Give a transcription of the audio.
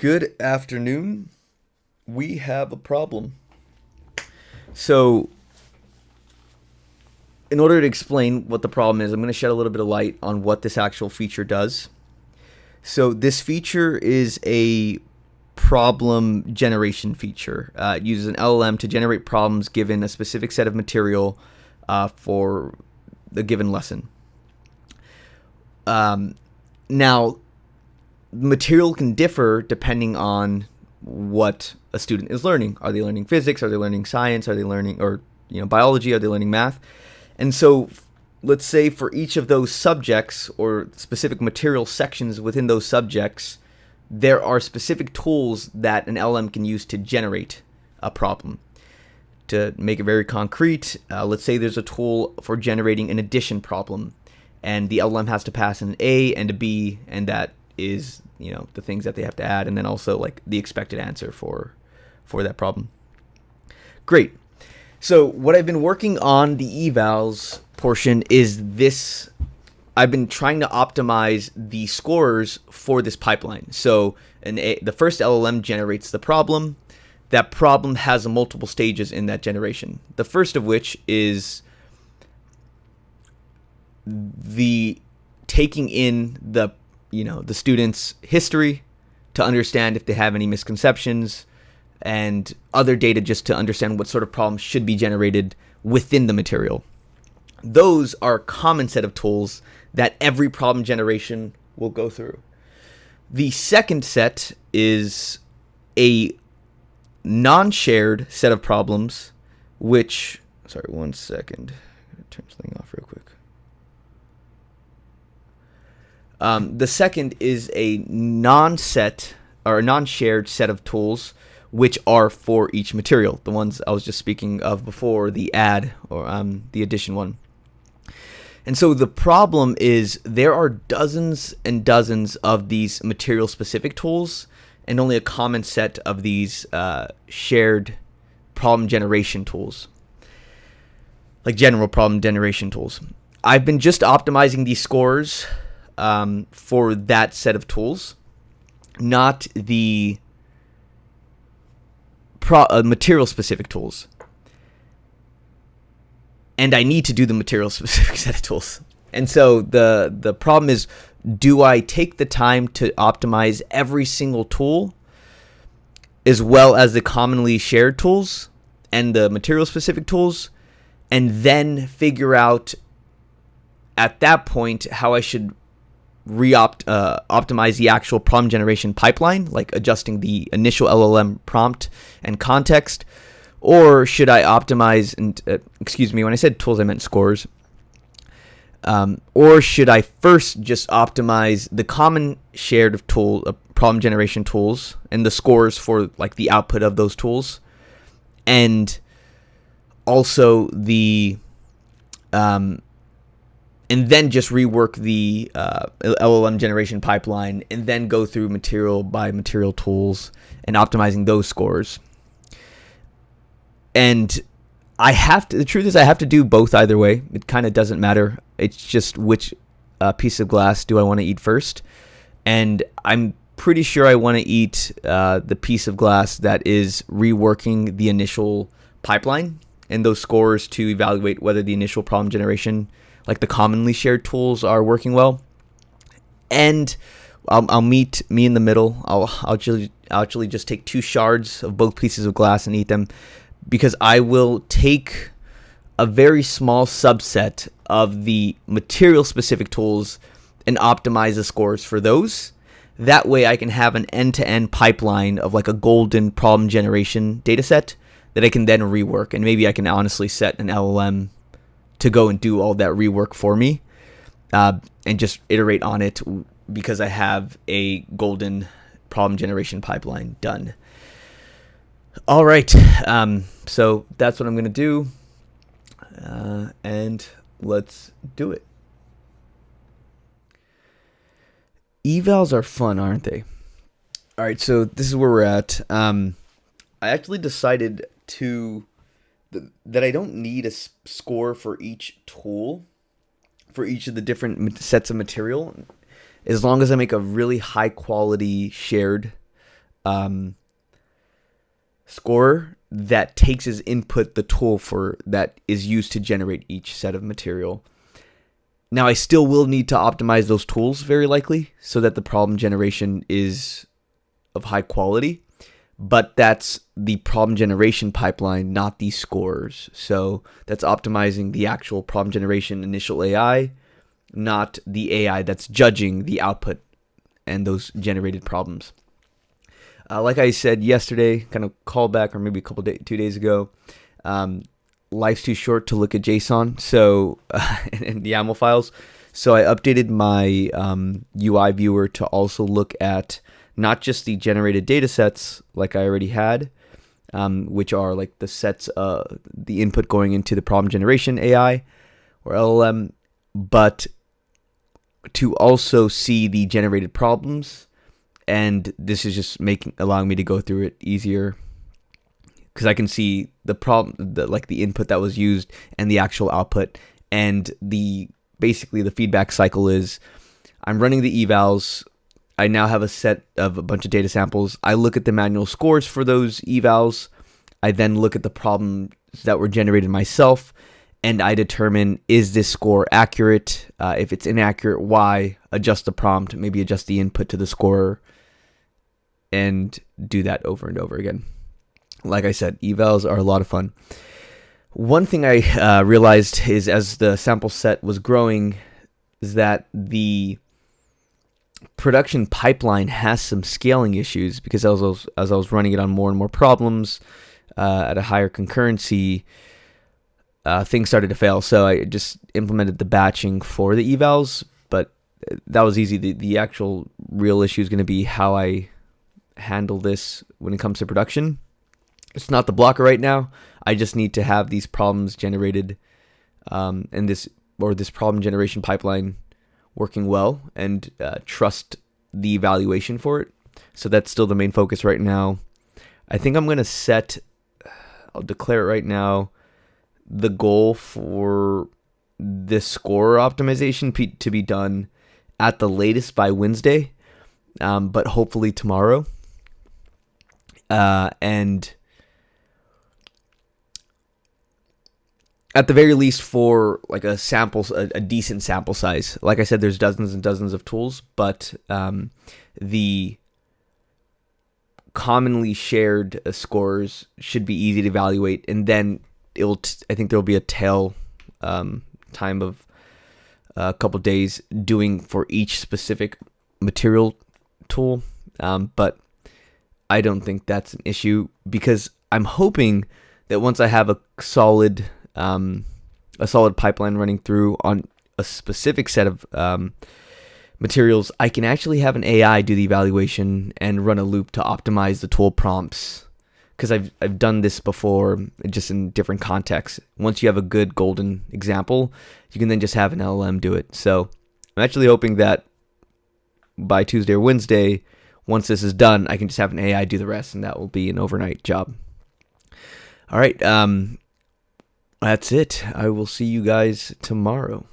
Good afternoon. We have a problem. So, in order to explain what the problem is, I'm going to shed a little bit of light on what this actual feature does. So, this feature is a problem generation feature. It uses an LLM to generate problems given a specific set of material for the given lesson. Now, material can differ depending on what a student is learning. Are they learning physics? Are they learning science? Are they learning biology? Are they learning math? And so let's say for each of those subjects or specific material sections within those subjects, there are specific tools that an LM can use to generate a problem. To make it very concrete, let's say there's a tool for generating an addition problem, and the LM has to pass an A and a B, and that is the things that they have to add, and then also like the expected answer for that problem. Great. So what I've been working on the evals portion is this. I've been trying to optimize the scores for this pipeline. So the first LLM generates the problem. That problem has multiple stages in that generation. The first of which is the taking in the student's history to understand if they have any misconceptions and other data just to understand what sort of problems should be generated within the material. Those are a common set of tools that every problem generation will go through. The second set is a non-shared set of problems, which, sorry, one second. I'm going to turn something off real quick. The second is a non-set or a non-shared set of tools, which are for each material. The ones I was just speaking of before, the add or the addition one. And so the problem is there are dozens and dozens of these material-specific tools and only a common set of these shared problem generation tools, like general problem generation tools. I've been just optimizing these scores for that set of tools, not the material-specific tools. And I need to do the material-specific set of tools. And so the problem is, do I take the time to optimize every single tool as well as the commonly shared tools and the material-specific tools, and then figure out at that point how I should optimize the actual problem generation pipeline, like adjusting the initial LLM prompt and context? Or should I optimize, when I said tools, I meant scores. Or should I first just optimize the common shared problem generation tools and the scores for like the output of those tools, and also and then just rework the LLM generation pipeline, and then go through material by material tools and optimizing those scores. And the truth is I have to do both either way. It kind of doesn't matter. It's just which piece of glass do I want to eat first. And I'm pretty sure I want to eat the piece of glass that is reworking the initial pipeline and those scores to evaluate whether the initial problem generation, like the commonly shared tools, are working well. And I'll meet me in the middle. I'll actually just take 2 shards of both pieces of glass and eat them, because I will take a very small subset of the material-specific tools and optimize the scores for those. That way I can have an end-to-end pipeline of like a golden problem generation dataset that I can then rework. And maybe I can honestly set an LLM to go and do all that rework for me and just iterate on it, because I have a golden problem generation pipeline done. All right, so that's what I'm going to do, and let's do it. Evals are fun, aren't they? All right, so this is where we're at. I actually decided that I don't need a score for each tool, for each of the different sets of material, as long as I make a really high quality shared scorer that takes as input the tool for that is used to generate each set of material. Now, I still will need to optimize those tools very likely so that the problem generation is of high quality, but that's the problem generation pipeline, not the scores. So that's optimizing the actual problem generation initial AI, not the AI that's judging the output and those generated problems. Like I said yesterday, kind of callback, or maybe 2 days ago, life's too short to look at JSON, so and the YAML files. So I updated my UI viewer to also look at not just the generated data sets like I already had, which are like the sets, the input going into the problem generation AI or LLM, but to also see the generated problems. And this is just allowing me to go through it easier because I can see the problem, the input that was used and the actual output. And basically the feedback cycle is I'm running the evals. I now have a set of a bunch of data samples. I look at the manual scores for those evals. I then look at the problems that were generated myself, and I determine, is this score accurate? If it's inaccurate, why? Adjust the prompt, maybe adjust the input to the scorer, and do that over and over again. Like I said, evals are a lot of fun. One thing I realized is as the sample set was growing is that the production pipeline has some scaling issues because as I was running it on more and more problems at a higher concurrency, things started to fail. So I just implemented the batching for the evals, but that was easy. The actual real issue is going to be how I handle this when it comes to production. It's not the blocker right now. I just need to have these problems generated and this problem generation pipeline working well and trust the evaluation for it. So that's still the main focus right now. I think I'm going to I'll declare it right now, the goal for this score optimization to be done at the latest by Wednesday, but hopefully tomorrow. And at the very least for like a decent sample size. Like I said, there's dozens and dozens of tools, but the commonly shared scores should be easy to evaluate, and then I think there will be a tail time of a couple days doing for each specific material tool, but I don't think that's an issue because I'm hoping that once I have a solid pipeline running through on a specific set of materials, I can actually have an AI do the evaluation and run a loop to optimize the tool prompts. Because I've done this before, just in different contexts. Once you have a good golden example, you can then just have an LLM do it. So I'm actually hoping that by Tuesday or Wednesday, once this is done, I can just have an AI do the rest, and that will be an overnight job. All right, that's it. I will see you guys tomorrow.